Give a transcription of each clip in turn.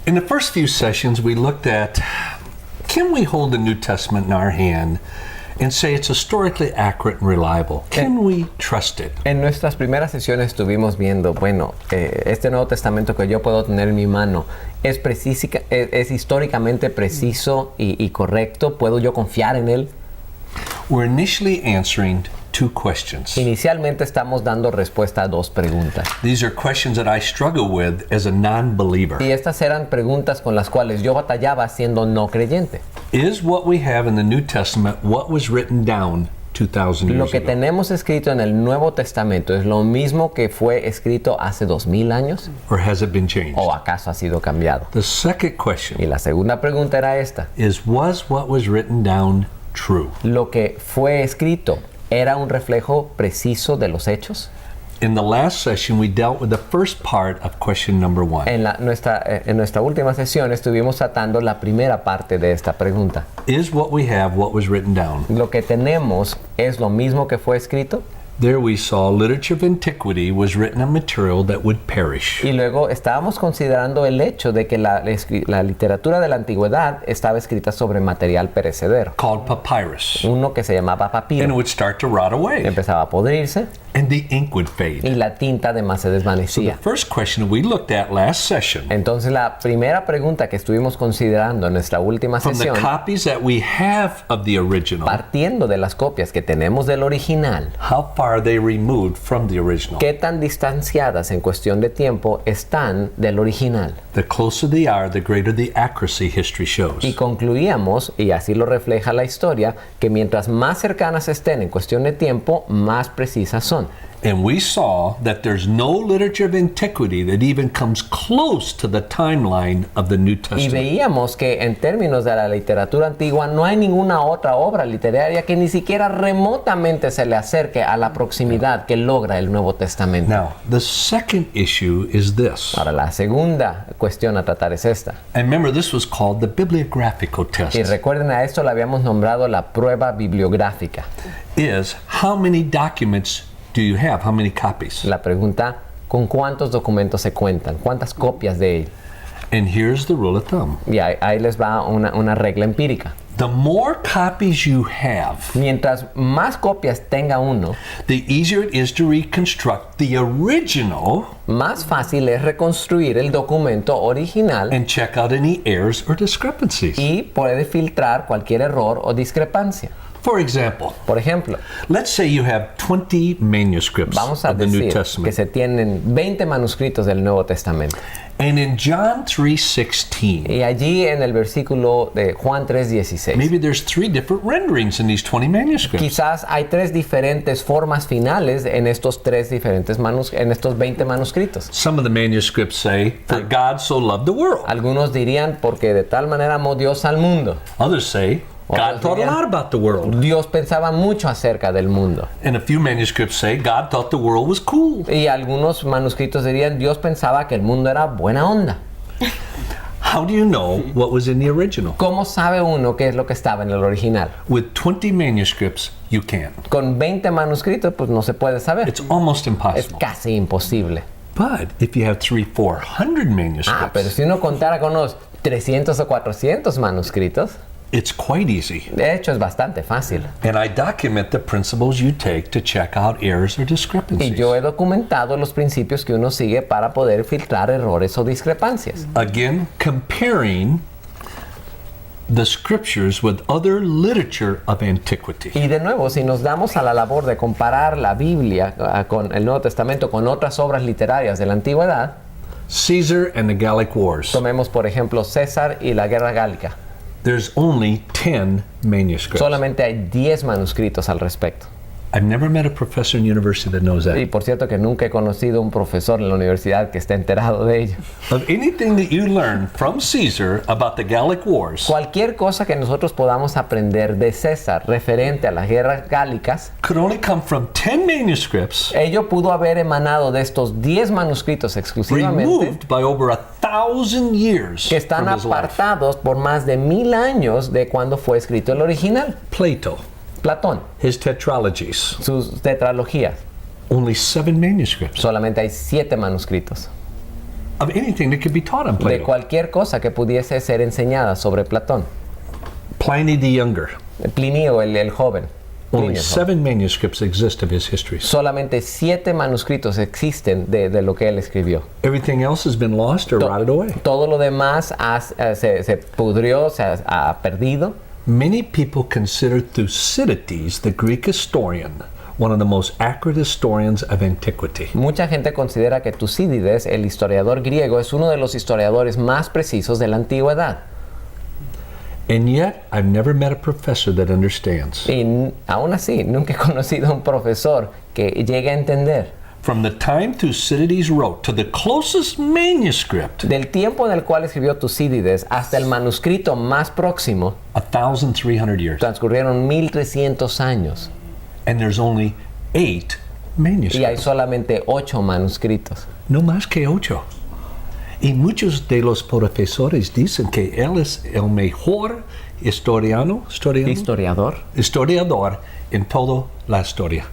In the first few sessions, we looked at, can we hold the New Testament in our hand and say it's historically accurate and reliable? Can we trust it? En nuestras primeras sesiones estuvimos viendo, este Nuevo Testamento que yo puedo tener en mi mano, ¿es históricamente preciso y correcto? ¿Puedo yo confiar en él? We're initially answering two questions. Inicialmente estamos dando respuesta a dos preguntas. These are questions that I struggle with as a non-believer. Y estas eran preguntas con las cuales yo batallaba siendo no creyente. Is what we have in the New Testament what was written down 2,000 years Lo que ago? tenemos escrito en el Nuevo Testamento es lo mismo que fue escrito hace 2000 años, Or has it been changed? ¿o acaso ha sido cambiado? The second Y question la segunda pregunta era esta: was what was written down true? ¿lo que fue escrito era un reflejo preciso de los hechos? In the last session, we dealt with the first part of question number 1. En nuestra última sesión estuvimos tratando la primera parte de esta pregunta. Is what we have what was written down? ¿Lo que tenemos es lo mismo que fue escrito? There we saw literature of antiquity was written on material that would perish. Y luego estábamos considerando el hecho de que la literatura de la antigüedad estaba escrita sobre material perecedero, Called papyrus. uno que se llamaba And it papiro. would start to rot away. Empezaba a podrirse And the ink would y fade. la tinta además se So the desvanecía. first question we looked at last session, Entonces la primera pregunta que estuvimos considerando en nuestra última from the sesión, copies that we have of the original, partiendo de las copias que tenemos del original, how far are they removed from the original? ¿qué tan distanciadas en cuestión de tiempo están del original? The closer they are, the greater the accuracy history shows. Y concluíamos, y así lo refleja la historia, que mientras más cercanas estén en cuestión de tiempo, más precisas son. And we saw that there's no literature of antiquity that even comes close to the timeline of the New Y Testament. veíamos que en términos de la literatura antigua no hay ninguna otra obra literaria que ni siquiera remotamente se le acerque a la proximidad que logra el Nuevo Testamento. Now, the second issue is this. Ahora, la segunda cuestión a tratar es esta. And remember, this was called the bibliographical test. Y recuerden, a esto le habíamos nombrado la prueba bibliográfica. Is how many documents do you have? How many copies? La pregunta, ¿con cuántos documentos se cuentan? ¿Cuántas copias de él? And here's the rule of thumb. Y ahí les va una regla empírica. The more copies you have, Mientras más copias tenga uno, the easier it is to reconstruct the original más fácil es reconstruir el documento original and check out any errors or discrepancies. y puede filtrar cualquier error o discrepancia. For example, Por ejemplo, let's say you have 20 manuscripts vamos a of the New decir que Testament. se tienen 20 manuscritos del Nuevo Testamento. And in John 3:16, Y allí en el versículo de Juan 3:16, maybe there's 3 different renderings in these 20 manuscripts. quizás hay 3 diferentes formas finales en estos 20 manuscritos. Some of the manuscripts say, "For God so loved the world." Algunos dirían, porque de tal manera amó Dios al mundo. Others say, God Otros thought a dirían, lot about the world. Dios pensaba mucho acerca del mundo. And a few manuscripts say, God thought the world was cool. Y algunos manuscritos dirían, Dios pensaba que el mundo era buena onda. How do you know what was in the original? ¿Cómo sabe uno qué es lo que estaba en el original? With 20 manuscripts, you can't. Con 20 manuscritos, pues no se puede saber. It's almost Es impossible. casi imposible. But if you have 300-400 Pero manuscripts, si uno contara con unos 300 o 400 manuscritos, it's quite easy. de hecho es bastante fácil. And I document the principles you take to check out errors or Y discrepancies. yo he documentado los principios que uno sigue para poder filtrar errores o discrepancias. Again, comparing the scriptures with other literature of antiquity. Y de nuevo, si nos damos a la labor de comparar la Biblia con el Nuevo Testamento con otras obras literarias de la antigüedad, Caesar and the Gallic Wars. tomemos por ejemplo César y la Guerra Gálica. There's only 10 manuscripts. Solamente hay 10 manuscritos al respecto. I've never met a professor in university that knows Y that. por cierto que nunca he conocido un profesor en la universidad que esté enterado de ello. Of anything that you learn from Caesar about the Gallic Wars, Cualquier cosa que nosotros podamos aprender de César referente a las guerras gálicas, could only come from 10 manuscripts ello pudo haber emanado de estos 10 manuscritos exclusivamente removed by over 1,000 years que están from his life. apartados por más de 1000 años de cuando fue escrito el original. Plato, Platón, his tetralogies, sus tetralogías, only 7 manuscripts. solamente hay 7 manuscritos. of anything that could be taught on de Plato. cualquier cosa que pudiese ser enseñada sobre Platón. Pliny the Younger. Plinio, el joven. Only Plinio el joven. 7 manuscripts exist of his histories. Solamente 7 manuscritos existen de lo que él escribió. Everything else has been lost or rotted away. Todo lo demás se pudrió, se ha perdido. Many people consider Thucydides, the Greek historian, one of the most accurate historians of antiquity. Mucha gente considera que Tucídides, el historiador griego, es uno de los historiadores más precisos de la antigüedad. And yet, I've never met a professor that understands. Y aún así, nunca he conocido a un profesor que llegue a entender. From the time Thucydides wrote to the closest manuscript, Del tiempo en el cual escribió Tucídides hasta el manuscrito más próximo, 1,300 years. transcurrieron 1300 años. And there's only 8 Y hay manuscripts. solamente 8 manuscritos. No más que 8. Y muchos de los profesores dicen que él es el mejor historiador en toda la historia.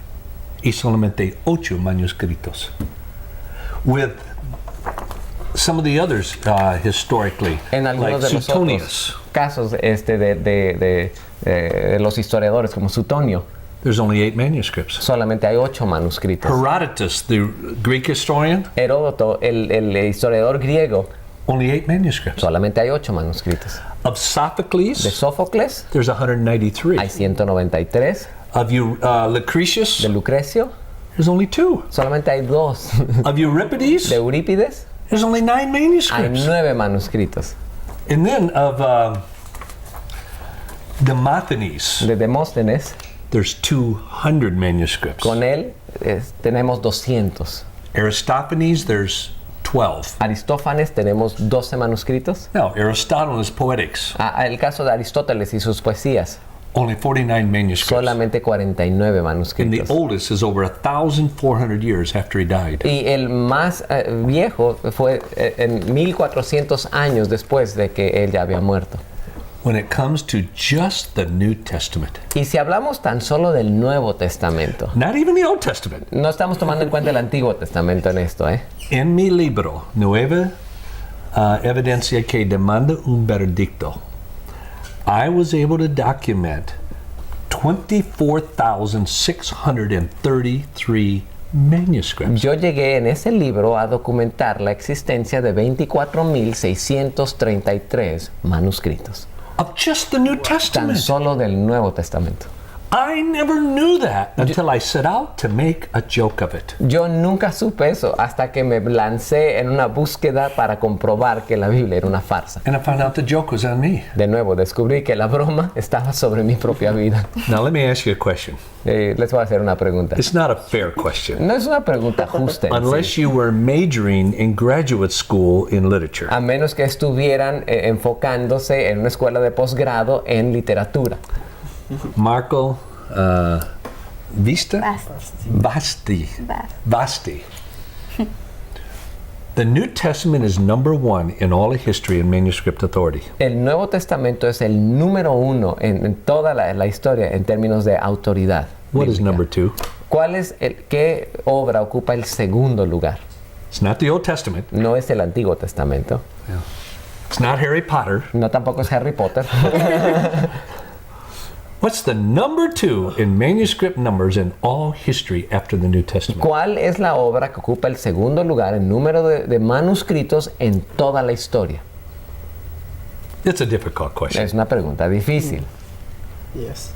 Y solamente 8 manuscritos. With some of the others historically, En algunos like de los Suetonius, otros casos de los historiadores como Suetonio, there's only 8 manuscripts. solamente hay 8 manuscritos. Herodotus, the Greek historian, Heródoto, el historiador griego, only 8 manuscripts. solamente hay 8 manuscritos. Of De Sophocles, Sófocles there's 193. hay 193. Of Lucretius, De Lucrecio there's only 2. solamente hay 2. Of Euripides, De Eurípides there's only 9 hay manuscripts. 9 manuscritos. And then of Demosthenes, De Demóstenes, there's 200 manuscripts. con él tenemos 200. Aristophanes, there's 12. Aristófanes tenemos 12 manuscritos. Now, Aristotle is poetics, El caso de Aristóteles y sus poesías, only 49 manuscripts. solamente 49 And the manuscritos. oldest is over 1,400 years after he died. Y el más viejo fue en 1400 años después de que él ya había muerto. When it comes to just the New Testament, Y si hablamos tan solo del Nuevo Testamento, not even the Old Testament, no estamos tomando en cuenta el Antiguo Testamento en esto, en mi libro, Nueva Evidencia que demanda un veredicto, I was able to document 24,633 manuscripts. Yo llegué en ese libro a documentar la existencia de 24,633 manuscritos, Of just the New tan Testament. solo del Nuevo Testamento. I never knew that until I set out to make a joke of it. Yo nunca supe eso hasta que me lancé en una búsqueda para comprobar que la Biblia era una farsa. And I found out the joke was on me. De nuevo, descubrí que la broma estaba sobre mi propia vida. Now let me ask you a question. Les voy a hacer una pregunta. It's not a fair question. No es una pregunta justa en sí, Unless you were majoring in graduate school in literature. a menos que estuvieran enfocándose en una escuela de posgrado en literatura. Marco Vista? Vasti. Vasti. The New Testament is number 1 in all of history and manuscript authority. El Nuevo Testamento es el número 1 en toda la historia en términos de autoridad. What is bíblica. number 2? ¿Qué obra ocupa el segundo lugar? It's not the Old Testament. No es el Antiguo Testamento, It's not Harry Potter. no tampoco es Harry Potter. What's the number 2 in manuscript numbers in all history after the New Testament? ¿Cuál es la obra que ocupa el segundo lugar en número de manuscritos en toda la historia? It's a difficult question. Es una pregunta difícil. Yes.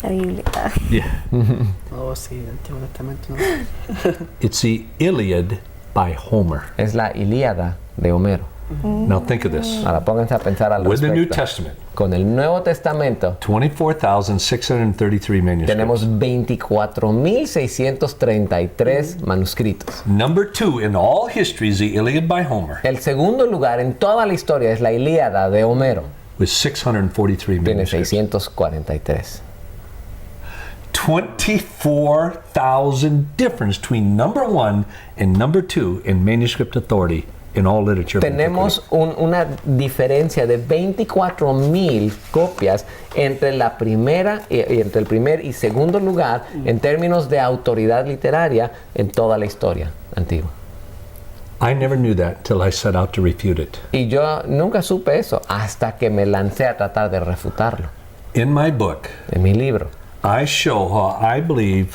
La Biblia. Yeah. Oh, sí, el Antiguo Testamento. ¿No? It's the Iliad by Homer. Es la Ilíada de Homero. Now think of this. Ahora pónganse a pensar al With the New respecto. Testament, Con el Nuevo Testamento 24,633 manuscripts. tenemos 24,633 manuscritos. Number 2 in all history is the Iliad by Homer El segundo lugar en toda la historia es la Ilíada de Homero. with 643 Tiene manuscripts. 643. 24,000 difference between number 1 and number 2 in manuscript authority in all literature. of Tenemos una diferencia de 24,000 copias entre la primera y entre el primer y segundo lugar en términos de autoridad literaria en toda la historia antigua. I never knew that until I set out to refute it. Y yo nunca supe eso hasta que me lancé a tratar de refutarlo. In my book, En mi libro, I show how I believe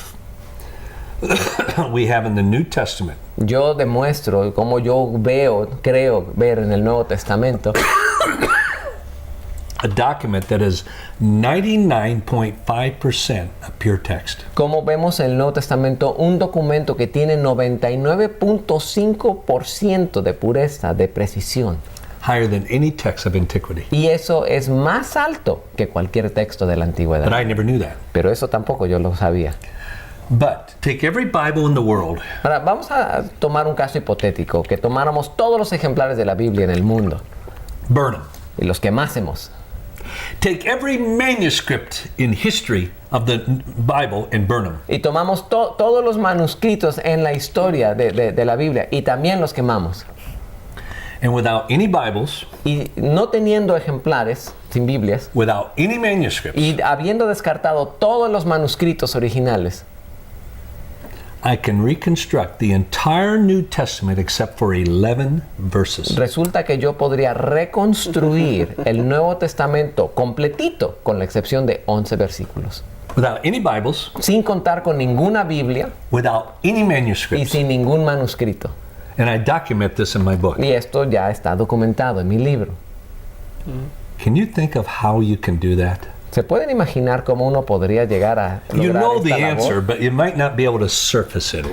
we have in the New Testament yo demuestro cómo yo creo ver en el Nuevo Testamento a document that is 99.5% of pure text. cómo vemos en el Nuevo Testamento un documento que tiene 99.5% de pureza, de precisión. Higher than any text of antiquity. Y eso es más alto que cualquier texto de la antigüedad. But I never knew that. Pero eso tampoco yo lo sabía. But take every Bible in the world Ahora, vamos a tomar un caso hipotético, que tomáramos todos los ejemplares de la Biblia en el mundo burn them. y los quemásemos. Take every manuscript in history of the Bible and burn them. Y tomamos todos los manuscritos en la historia de la Biblia y también los quemamos. And without any Bibles, Y no teniendo ejemplares, sin Biblias, without any manuscripts, y habiendo descartado todos los manuscritos originales, I can reconstruct the entire New Testament except for 11 verses. resulta que yo podría reconstruir el Nuevo Testamento completito, con la excepción de 11 versículos. Without any Bibles, Sin contar con ninguna Biblia without any y manuscripts. sin ningún manuscrito. And I document this in my book. Y esto ya está documentado en mi libro. Can you think of how you can do that? ¿Se pueden imaginar cómo uno podría llegar a You lograr know the esta labor? answer, but you might not be able to surface it.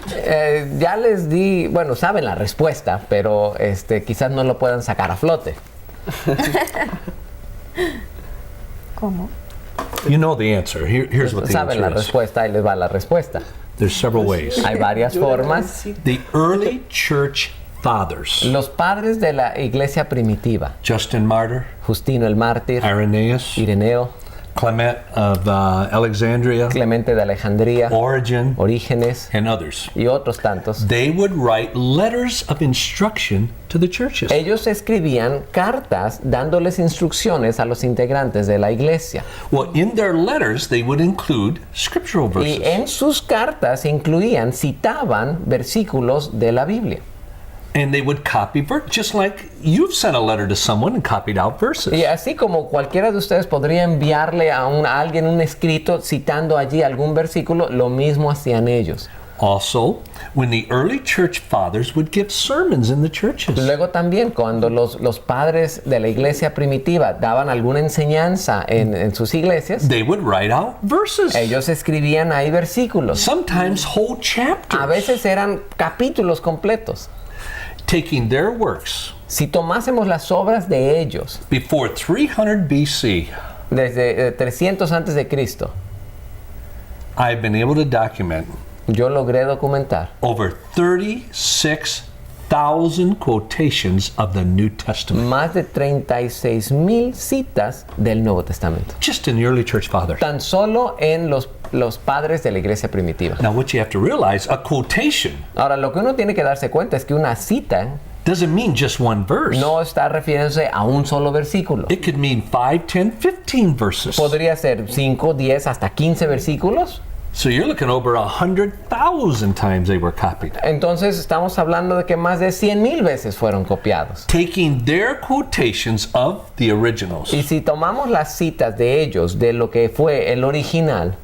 Ya les di, bueno, saben la respuesta, pero quizás no lo puedan sacar a flote. ¿Cómo? You know the answer. Here's what the Saben la answer is. respuesta y les va la respuesta. There's several ways. Hay varias formas. The early church fathers, Los padres de la iglesia primitiva, Justin Martyr, Justino el mártir, Irenaeus, Ireneo, Clement of Alexandria, Clemente de Alejandría, Origen, Orígenes and others. y otros tantos. They would write letters of instruction to the churches. Ellos escribían cartas dándoles instrucciones a los integrantes de la iglesia. Well, in their letters, they would include scriptural Y verses. en sus cartas citaban versículos de la Biblia. And they would copy verses, just like you've sent a letter to someone and copied out verses. Y así como cualquiera de ustedes podría enviarle a alguien un escrito citando allí algún versículo, lo mismo hacían ellos. Also, when the early church fathers would give sermons in the churches. Luego también cuando los padres de la iglesia primitiva daban alguna enseñanza en sus iglesias, They would write out verses. ellos escribían ahí versículos. Sometimes whole chapters. A veces eran capítulos completos. Taking their works Si tomásemos las obras de ellos before 300 BC, desde 300 antes de Cristo, I've been able to document yo logré documentar over 36,000 quotations of the New Testament. más de 36,000 citas del Nuevo Testamento. Just in the early church fathers. Tan solo en los padres de la iglesia primitiva. Now, what you have to realize, a quotation Ahora, lo que uno tiene que darse cuenta es que una cita doesn't mean just one verse. no está refiriéndose a un solo versículo. It could mean 5, 10, 15 verses. Podría ser 5, 10, hasta 15 versículos. So you're looking over 100,000 times they were copied. Entonces estamos hablando de que más de 100,000 veces fueron copiados. Taking their quotations of the originals, Y si tomamos las citas de ellos, de lo que fue el original,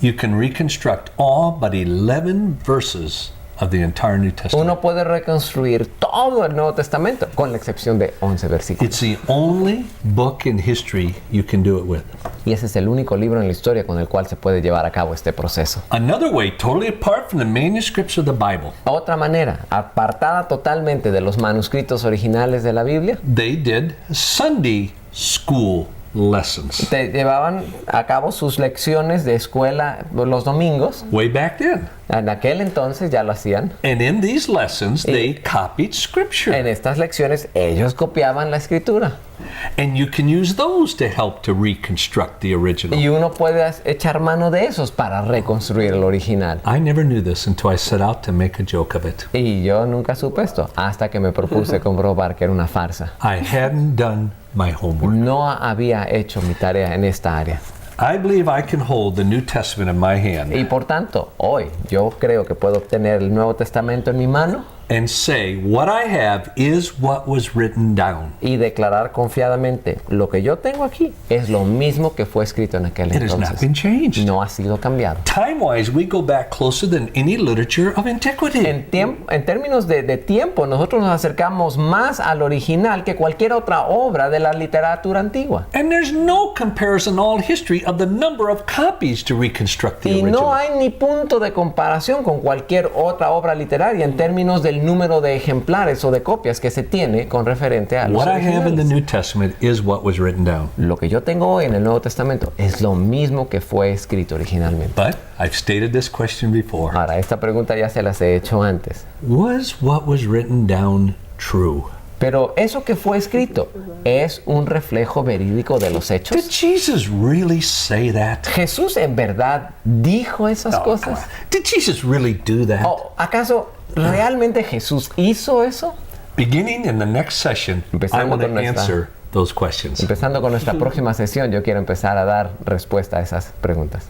you can reconstruct all but 11 verses of the entire New Testament. uno puede reconstruir todo el Nuevo Testamento, con la excepción de 11 versículos. It's the only book in history you can do it with. Y ese es el único libro en la historia con el cual se puede llevar a cabo este proceso. Another way, totally apart from the manuscripts of the Bible, Otra manera, apartada totalmente de los manuscritos originales de la Biblia, they did Sunday school lessons. llevaban a cabo sus lecciones de escuela los domingos. Way back then. En aquel entonces ya lo hacían. And in these lessons, they copied scripture. En estas lecciones ellos copiaban la escritura. And you can use those to help to reconstruct the original. Y uno puede echar mano de esos para reconstruir el original. I never knew this until I set out to make a joke of it. Y yo nunca supe esto hasta que me propuse comprobar que era una farsa. I hadn't done my homework. No había hecho mi tarea en esta área. I believe I can hold the New Testament in my hand Y por tanto, hoy yo creo que puedo obtener el Nuevo Testamento en mi mano and say, what I have is what was written down. Y declarar confiadamente, lo que yo tengo aquí es lo mismo que fue escrito en aquel It has not entonces. been changed. No ha sido cambiado. Time-wise, we go back closer than any literature of antiquity. En términos de tiempo, nosotros nos acercamos más al original que cualquier otra obra de la literatura antigua. And there's no comparison in all history of the number of copies to reconstruct the Y original. no hay ni punto de comparación con cualquier otra obra literaria en términos del número de ejemplares o de copias que se tiene con referente a los What I have in the originales. New Testament is what was written down. Lo que yo tengo hoy en el Nuevo Testamento es lo mismo que fue escrito originalmente. But I've stated this question before. Ahora, esta pregunta ya se las he hecho antes. Was what was written down true? Pero eso que fue escrito es un reflejo verídico de los Did hechos. Jesus really say that? ¿Jesús en verdad dijo esas Oh, come cosas? on. Did Jesus really do that? ¿O acaso realmente Jesús hizo eso? Beginning in the next session, I Empezando want to con nuestra- answer those questions. Empezando con nuestra próxima sesión, yo quiero empezar a dar respuesta a esas preguntas.